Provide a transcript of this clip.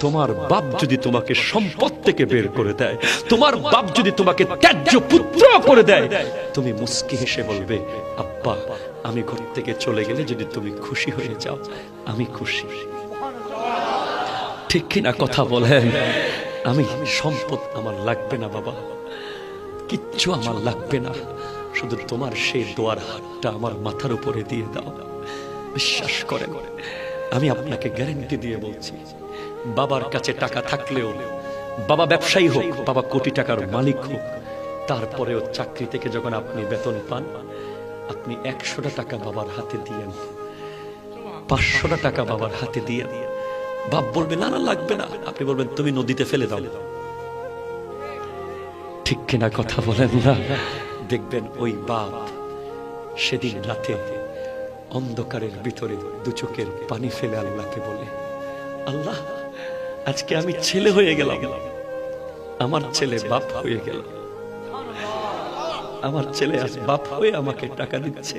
তোমার বাপ যদি তোমাকে সম্পদ থেকে বের করে দেয়, তোমার বাপ যদি তোমাকে ত্যায্য পুত্র করে দেয়, তুমি মুস্কি হেসে বলবে, আব্বা আমি ঘর থেকে চলে গেলে যদি তুমি খুশি হয়ে যাও, আমি খুশি। ঠিক কিনা কথা বলেন? আমি সম্পদ আমার লাগবে না বাবা, কিচ্ছু আমার লাগবে না, শুধু তোমার সেই দোয়ার হাতটা আমার মাথার উপরে দিয়ে দাও। বিশ্বাস করেন, আমি আপনাকে গ্যারান্টি দিয়ে বলছি, বাবার কাছে টাকা থাকলেও, বাবা ব্যবসায়ী হোক, বাবা কোটি টাকার মালিক হোক, তারপরেও চাকরি থেকে যখন আপনি বেতন পান, আপনি 100টা টাকা বাবার হাতে দিয়েন, 500টা টাকা বাবার হাতে দিয়ে, বাপ বলবে না না লাগবে না, আপনি বলবেন তুমি নদীতে ফেলে দাও। ঠিক কিনা কথা বলেন না? দেখবেন ওই বাপ সেদিন রাতে অন্ধকারের ভিতরে দু চোখের পানি ফেলে আল্লাহকে বলে, আল্লাহ আজকে আমি ছেলে হয়ে গেলাম, আমার ছেলে বাপ হয়ে গেল, আমার ছেলে আজ বাপ হয়ে আমাকে টাকা দিচ্ছে।